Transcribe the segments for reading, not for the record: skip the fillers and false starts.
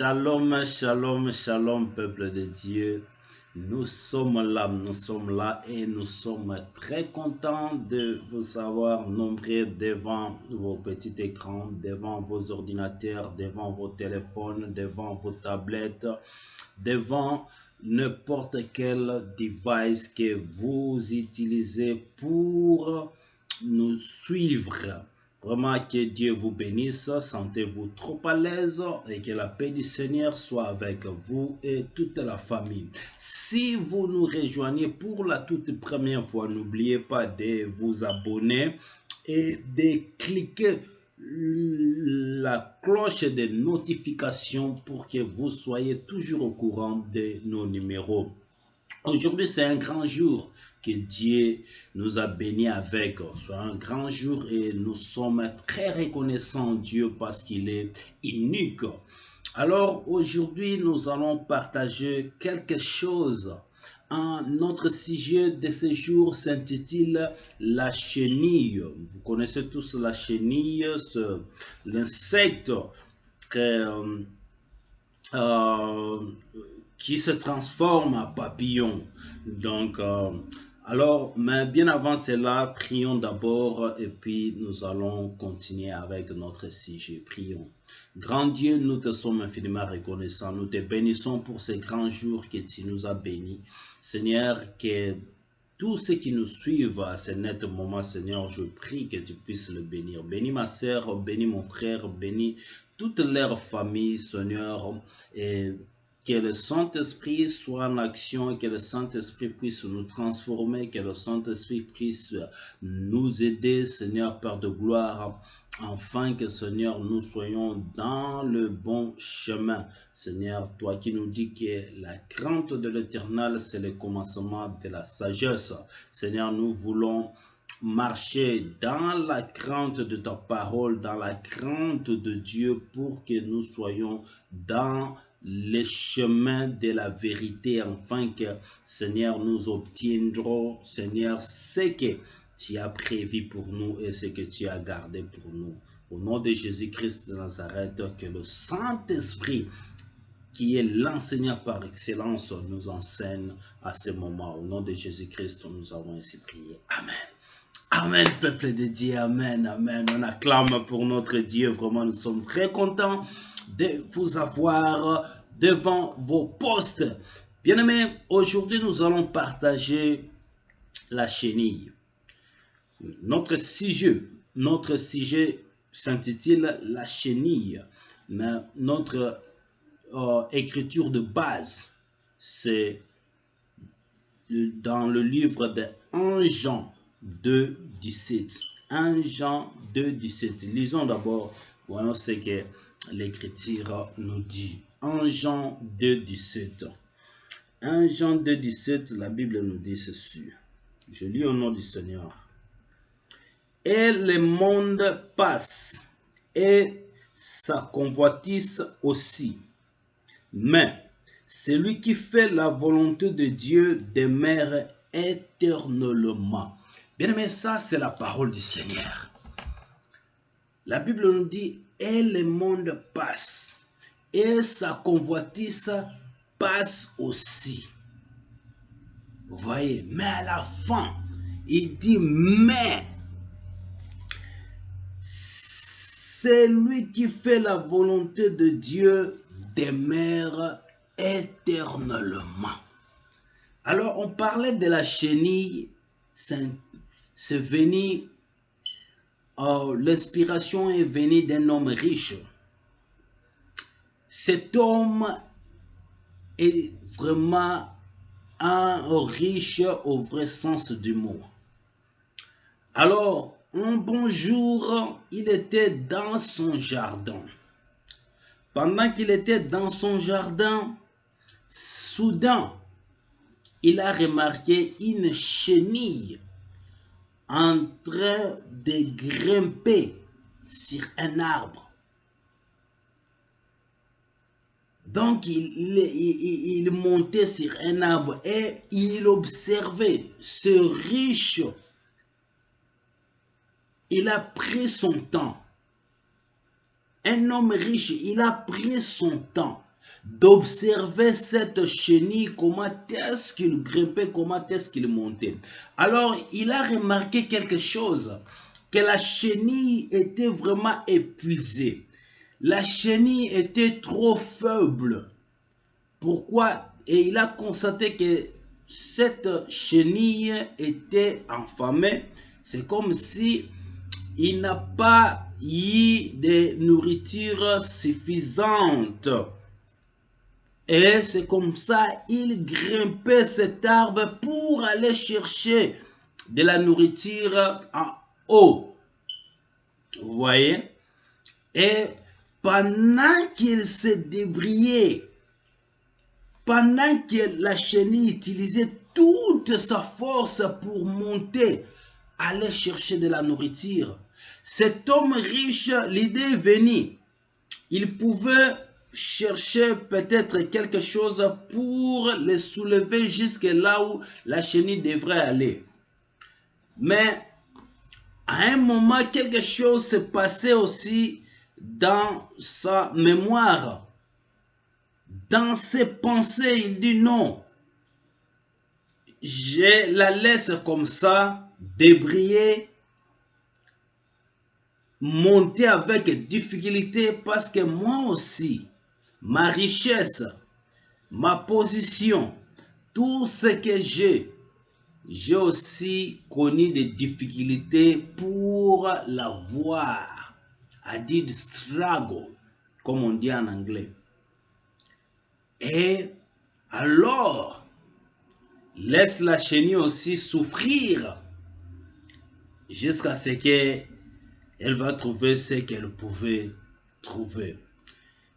Shalom, shalom, shalom, peuple de Dieu. Nous sommes là et nous sommes très contents de vous avoir nombreux devant vos petits écrans, devant vos ordinateurs, devant vos téléphones, devant vos tablettes, devant n'importe quel device que vous utilisez pour nous suivre. Vraiment que Dieu vous bénisse, sentez-vous trop à l'aise et que la paix du Seigneur soit avec vous et toute la famille. Si vous nous rejoignez pour la toute première fois, n'oubliez pas de vous abonner et de cliquer la cloche de notification pour que vous soyez toujours au courant de nos numéros. Aujourd'hui, c'est un grand jour que Dieu nous a bénis avec. C'est un grand jour et nous sommes très reconnaissants Dieu parce qu'il est unique. Alors aujourd'hui, nous allons partager quelque chose. Notre sujet de ce jour s'intitule la chenille. Vous connaissez tous la chenille, l'insecte qui se transforme en papillon. Donc, mais bien avant cela, prions d'abord et puis nous allons continuer avec notre sujet. Prions. Grand Dieu, nous te sommes infiniment reconnaissants. Nous te bénissons pour ces grands jours que tu nous as bénis. Seigneur, que tous ceux qui nous suivent à ce net moment, Seigneur, je prie que tu puisses le bénir. Bénis ma sœur, bénis mon frère, bénis toute leur famille, Seigneur, et que le Saint-Esprit soit en action, que le Saint-Esprit puisse nous transformer, que le Saint-Esprit puisse nous aider, Seigneur, Père de gloire, afin que, Seigneur, nous soyons dans le bon chemin. Seigneur, toi qui nous dis que la crainte de l'Éternel, c'est le commencement de la sagesse. Seigneur, nous voulons marcher dans la crainte de ta parole, dans la crainte de Dieu pour que nous soyons dans les chemins de la vérité, afin que, Seigneur, nous obtiendrons, Seigneur, ce que tu as prévu pour nous et ce que tu as gardé pour nous. Au nom de Jésus-Christ de Nazareth, que le Saint-Esprit, qui est l'enseignant par excellence, nous enseigne à ce moment. Au nom de Jésus-Christ, nous avons ainsi prié. Amen. Amen, peuple de Dieu, amen, amen. On acclame pour notre Dieu, vraiment, nous sommes très contents de vous avoir devant vos postes. Bien-aimés, aujourd'hui, nous allons partager la chenille. Notre sujet s'intitule la chenille, mais notre écriture de base, c'est dans le livre de 1 Jean 2, 17. 1 Jean 2, 17. Lisons d'abord, voyons ce que l'écriture nous dit. 1 Jean 2, 17. 1 Jean 2, 17, la Bible nous dit ceci. Je lis au nom du Seigneur. Et le monde passe, et sa convoitise aussi. Mais celui qui fait la volonté de Dieu demeure éternellement. Bien aimé, ça c'est la parole du Seigneur. La Bible nous dit, et le monde passe, et sa convoitise passe aussi. Vous voyez, mais à la fin, il dit, mais celui qui fait la volonté de Dieu demeure éternellement. Alors, on parlait de la chenille, c'est venu, l'inspiration est venue d'un homme riche. Cet homme est vraiment un riche au vrai sens du mot. Alors, un bon jour, il était dans son jardin. Pendant qu'il était dans son jardin, soudain, il a remarqué une chenille en train de grimper sur un arbre. Donc, il montait sur un arbre et il observait ce riche. Il a pris son temps. Un homme riche, il a pris son temps. d'observer cette chenille, comment est-ce qu'il grimpait, comment est-ce qu'il montait. Alors, il a remarqué quelque chose, que la chenille était vraiment épuisée. La chenille était trop faible. Pourquoi? Et il a constaté que cette chenille était affamée. C'est comme si il n'a pas eu de nourriture suffisante. Et c'est comme ça il grimpait cet arbre pour aller chercher de la nourriture en haut. Vous voyez? Et pendant qu'il se débrouillait, pendant que la chenille utilisait toute sa force pour monter, aller chercher de la nourriture, cet homme riche, l'idée est venue. Il pouvait chercher peut-être quelque chose pour le soulever jusque là où la chenille devrait aller. Mais à un moment, quelque chose s'est passé aussi dans sa mémoire. Dans ses pensées, il dit non. Je la laisse comme ça, débriller, monter avec difficulté parce que moi aussi, ma richesse, ma position, tout ce que j'ai aussi connu des difficultés pour l'avoir. I did struggle, comme on dit en anglais. Et alors, laisse la chenille aussi souffrir jusqu'à ce qu'elle va trouver ce qu'elle pouvait trouver.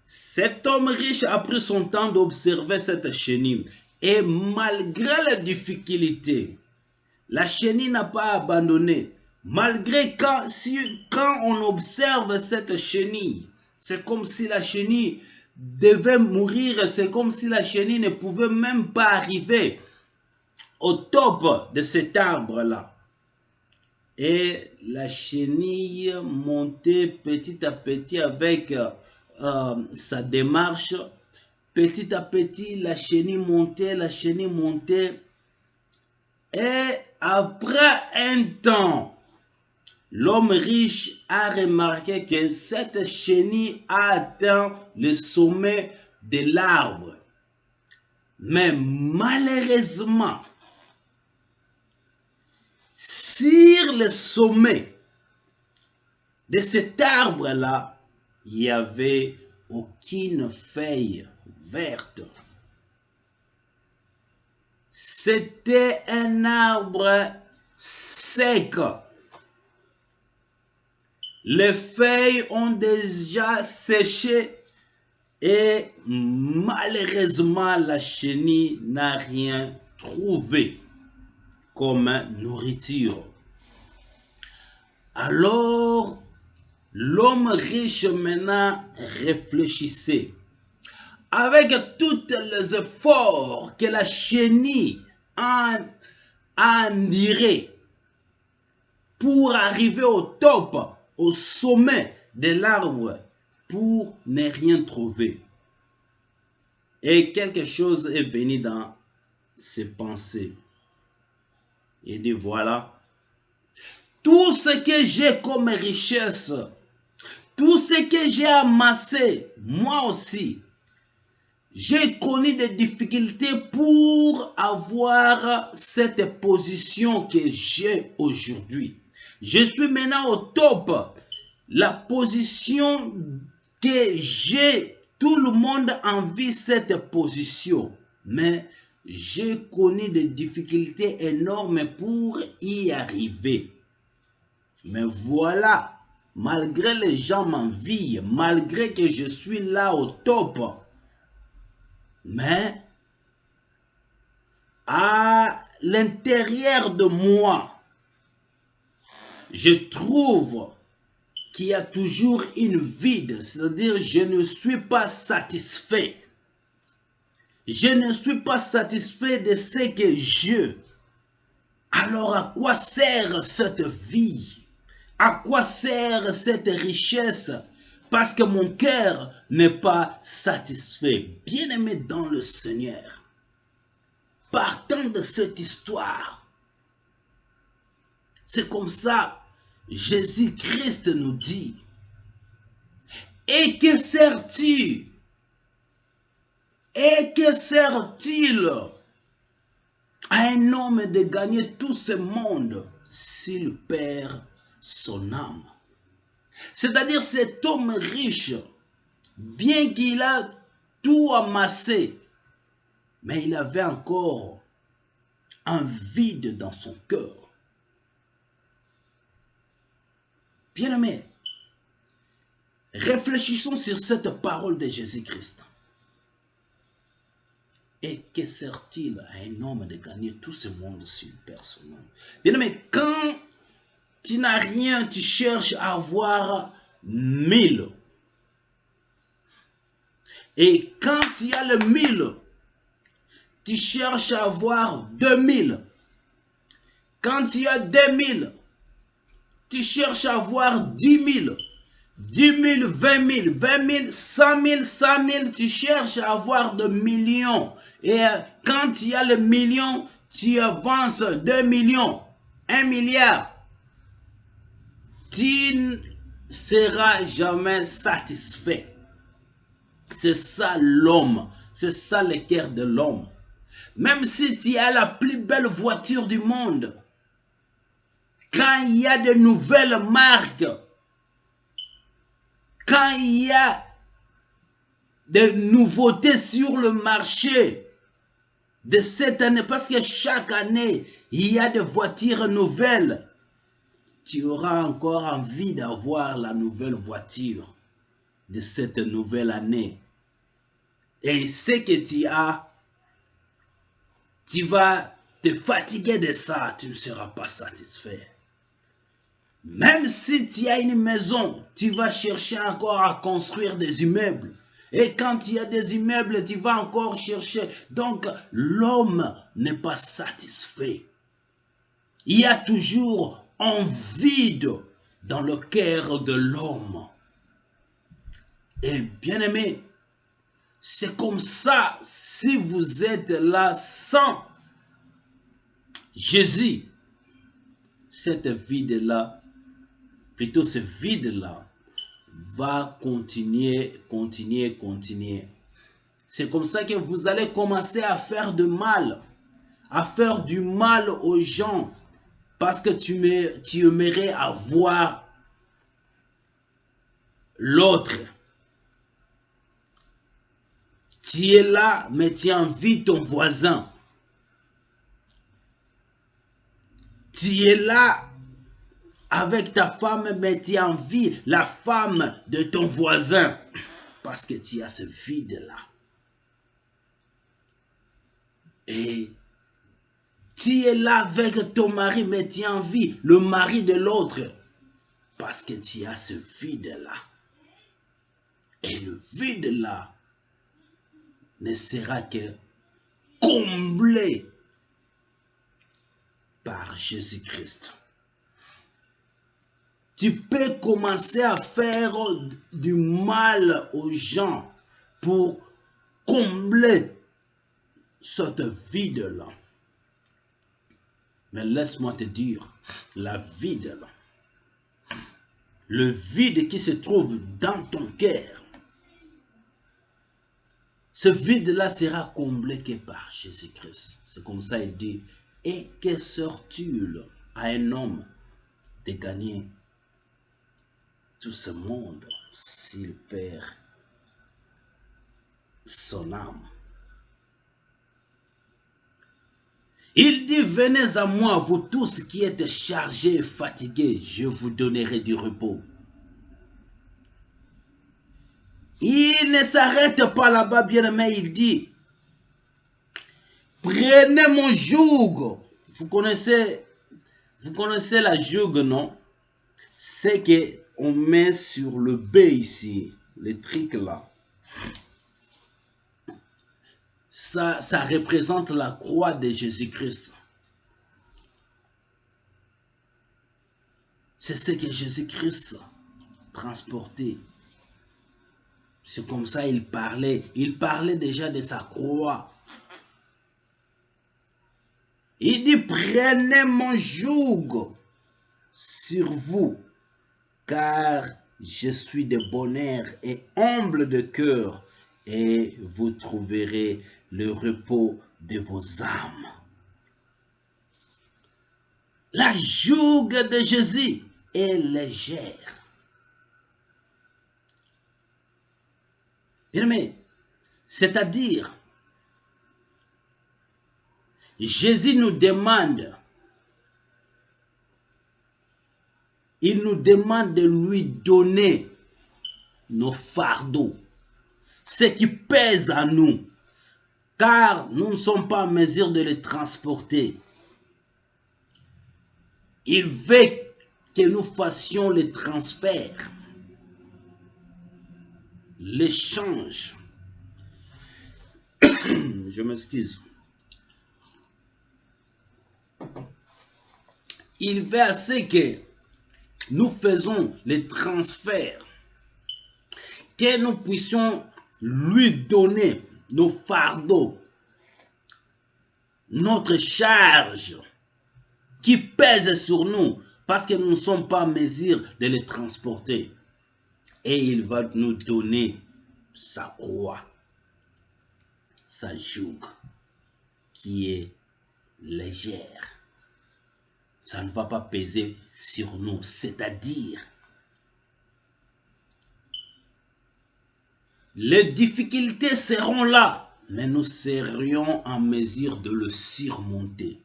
Cet homme riche a pris son temps d'observer cette chenille. Et malgré les difficultés, la chenille n'a pas abandonné. Malgré quand on observe cette chenille, c'est comme si la chenille devait mourir. C'est comme si la chenille ne pouvait même pas arriver au top de cet arbre-là. Et la chenille montait petit à petit avec sa démarche. Petit à petit, la chenille montait. Et après un temps, l'homme riche a remarqué que cette chenille a atteint le sommet de l'arbre. Mais malheureusement, sur le sommet de cet arbre-là, il n'y avait aucune feuille verte. C'était un arbre sec. Les feuilles ont déjà séché et malheureusement la chenille n'a rien trouvé comme nourriture. Alors, l'homme riche maintenant réfléchissait. Avec tous les efforts que la chenille a endurés pour arriver au top, au sommet de l'arbre, pour ne rien trouver. Et quelque chose est venu dans ses pensées. Il dit voilà, tout ce que j'ai comme richesse, tout ce que j'ai amassé, moi aussi, j'ai connu des difficultés pour avoir cette position que j'ai aujourd'hui. Je suis maintenant au top. La position que j'ai, tout le monde envie cette position. Mais j'ai connu des difficultés énormes pour y arriver. Mais voilà, malgré les gens m'envient, malgré que je suis là au top, mais à l'intérieur de moi, je trouve qu'il y a toujours une vide, c'est-à-dire je ne suis pas satisfait. Je ne suis pas satisfait de ce que j'ai. Alors à quoi sert cette vie? À quoi sert cette richesse? parce que mon cœur n'est pas satisfait. Bien-aimé dans le Seigneur, partant de cette histoire, c'est comme ça, Jésus-Christ nous dit, et que sert-il? Et que sert-il à un homme de gagner tout ce monde s'il perd son âme? C'est-à-dire cet homme riche, bien qu'il a tout amassé, mais il avait encore un vide dans son cœur. Bien-aimés, réfléchissons sur cette parole de Jésus-Christ. Et que sert-il à un homme de gagner tout ce monde s'il perd son âme? Bien-aimé, quand tu n'as rien, tu cherches à avoir 1000. Et quand tu as le 1000, tu cherches à avoir 2000. Quand tu as 2000, tu cherches à avoir 10 000. 10 000, 20 000, 20 000, 100 000, 100 000, tu cherches à avoir de millions. Et quand tu as le million, tu avances 2 millions, 1 milliard. Tu ne seras jamais satisfait. C'est ça l'homme. C'est ça le cœur de l'homme. Même si tu as la plus belle voiture du monde, quand il y a de nouvelles marques, quand il y a des nouveautés sur le marché de cette année, parce que chaque année, il y a des voitures nouvelles, tu auras encore envie d'avoir la nouvelle voiture de cette nouvelle année. Et ce que tu as, tu vas te fatiguer de ça, tu ne seras pas satisfait. Même si tu as une maison, tu vas chercher encore à construire des immeubles. Et quand il y a des immeubles, tu vas encore chercher. Donc, l'homme n'est pas satisfait. Il y a toujours un vide dans le cœur de l'homme. Et bien aimé, c'est comme ça, si vous êtes là sans Jésus, cette vide-là, plutôt ce vide-là, va continuer. C'est comme ça que vous allez commencer à faire du mal aux gens, parce que tu aimerais avoir l'autre. Tu es là, mais tu envies ton voisin. Tu es là avec ta femme, mais tu envies la femme de ton voisin. Parce que tu as ce vide-là. Et tu es là avec ton mari, mais tu envies le mari de l'autre. Parce que tu as ce vide-là. Et le vide-là ne sera que comblé par Jésus-Christ. Tu peux commencer à faire du mal aux gens pour combler cette vide-là. Mais laisse-moi te dire, la vide-là, le vide qui se trouve dans ton cœur, ce vide-là sera comblé que par Jésus-Christ. C'est comme ça il dit, et que sert-il à un homme de gagner tout ce monde s'il perd son âme? Il dit, venez à moi, vous tous qui êtes chargés et fatigués, je vous donnerai du repos. Il ne s'arrête pas là-bas, bien aimé, il dit, prenez mon joug. Vous connaissez la joug, non? C'est qu'on met sur le B ici, le truc là. Ça représente la croix de Jésus-Christ. C'est ce que Jésus-Christ transportait C'est comme ça il parlait. Il parlait déjà de sa croix. Il dit, prenez mon joug sur vous, car je suis de bon air et humble de cœur, et vous trouverez le repos de vos âmes. La joug de Jésus est légère. Bien-aimé, c'est-à-dire, Jésus nous demande, il nous demande de lui donner nos fardeaux, ce qui pèse à nous, car nous ne sommes pas en mesure de les transporter. Il veut que nous fassions le transfert, l'échange. Je m'excuse. Il veut assez que nous faisons les transferts, que nous puissions lui donner nos fardeaux, notre charge qui pèse sur nous parce que nous ne sommes pas en mesure de les transporter. Et il va nous donner sa croix, sa joug qui est légère. Ça ne va pas peser sur nous, c'est-à-dire les difficultés seront là, mais nous serions en mesure de le surmonter.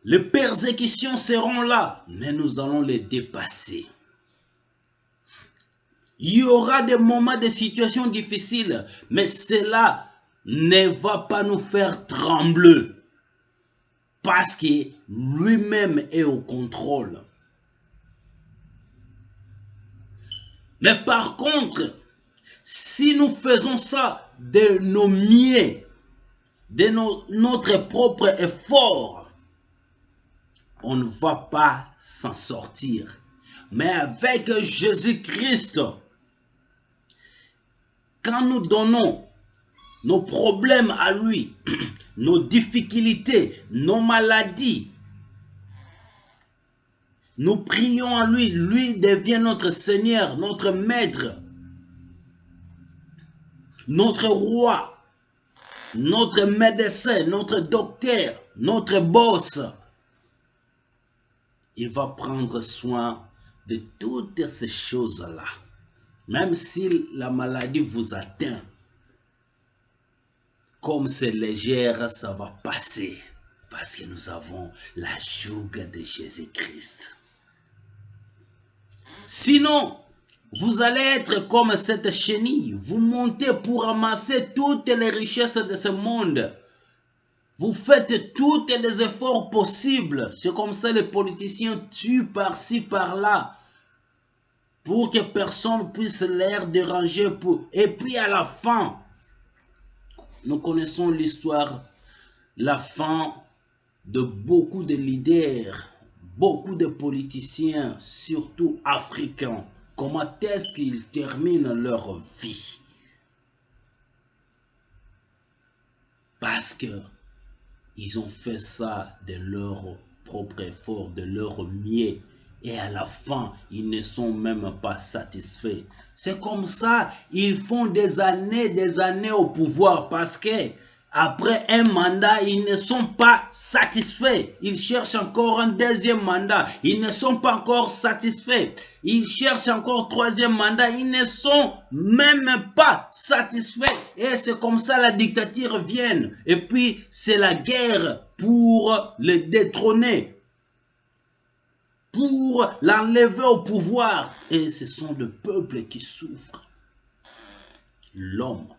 Les persécutions seront là, mais nous allons les dépasser. Il y aura des moments de situations difficiles, mais cela ne va pas nous faire trembler. Parce que lui-même est au contrôle. Mais par contre, si nous faisons ça de nos mieux, de notre propre effort, on ne va pas s'en sortir. Mais avec Jésus-Christ, quand nous donnons nos problèmes à lui, nos difficultés, nos maladies, nous prions à lui, lui devient notre Seigneur, notre Maître, notre Roi, notre médecin, notre docteur, notre boss. Il va prendre soin de toutes ces choses-là. Même si la maladie vous atteint, comme c'est légère, ça va passer. Parce que nous avons la joug de Jésus-Christ. Sinon, vous allez être comme cette chenille. Vous montez pour ramasser toutes les richesses de ce monde. Vous faites tous les efforts possibles. C'est comme ça les politiciens tuent par-ci, par-là. Pour que personne puisse les déranger. Et puis à la fin, nous connaissons l'histoire, la fin de beaucoup de leaders, beaucoup de politiciens, surtout africains. Comment est-ce qu'ils terminent leur vie? Parce que ils ont fait ça de leur propre effort, de leur mieux. Et à la fin, ils ne sont même pas satisfaits. C'est comme ça, ils font des années au pouvoir parce que après un mandat, ils ne sont pas satisfaits. Ils cherchent encore un deuxième mandat. Ils ne sont pas encore satisfaits. Ils cherchent encore un troisième mandat. Ils ne sont même pas satisfaits. Et c'est comme ça la dictature vient. Et puis, c'est la guerre pour le détrôner, pour l'enlever au pouvoir. Et ce sont le peuple qui souffre. L'homme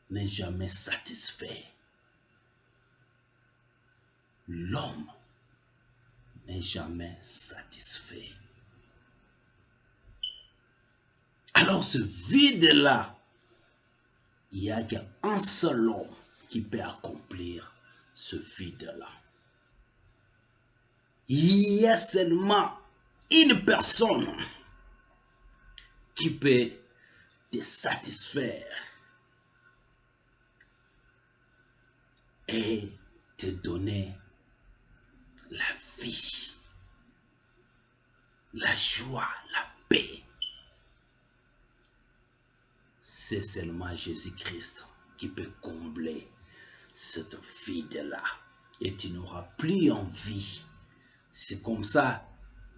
n'est jamais satisfait. L'homme n'est jamais satisfait. Alors ce vide-là, il n'y a qu'un seul homme qui peut accomplir ce vide-là. Il y a seulement une personne qui peut te satisfaire et te donner la vie, la joie, la paix. C'est seulement Jésus-Christ qui peut combler cette vide-là. Et tu n'auras plus envie. C'est comme ça,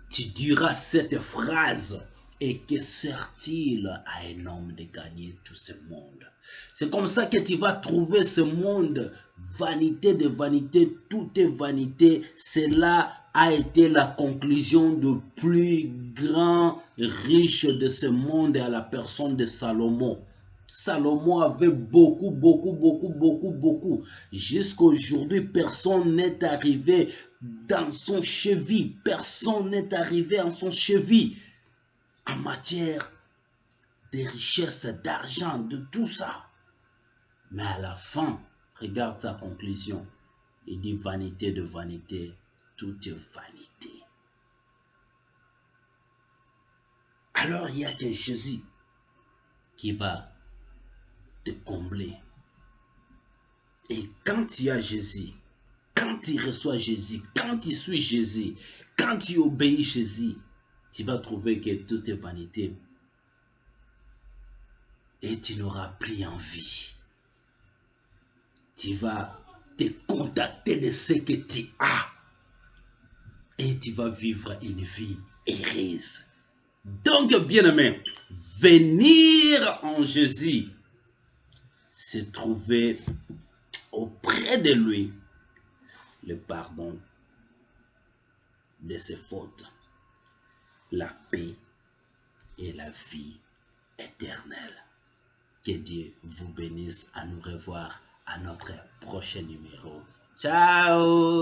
tu diras cette phrase. Et que sert-il à un homme de gagner tout ce monde? C'est comme ça que tu vas trouver ce monde. Vanité de vanité, tout est vanité. Cela a été la conclusion du plus grand riche de ce monde à la personne de Salomon. Salomon avait beaucoup. Jusqu'à aujourd'hui, personne n'est arrivé dans son cheville. Personne n'est arrivé en son cheville en matière de richesse, d'argent, de tout ça. Mais à la fin, regarde sa conclusion. Il dit vanité de vanité, tout est vanité. Alors il y a que Jésus qui va te combler. Et quand tu as Jésus, quand tu reçois Jésus, quand tu suis Jésus, quand tu obéis Jésus, tu vas trouver que tout est vanité. Et tu n'auras plus envie. Tu vas te contacter de ce que tu as. Et tu vas vivre une vie heureuse. Donc, bien-aimé, venir en Jésus, se trouver auprès de lui, le pardon de ses fautes, la paix et la vie éternelle. Que Dieu vous bénisse. À nous revoir à notre prochain numéro. Ciao!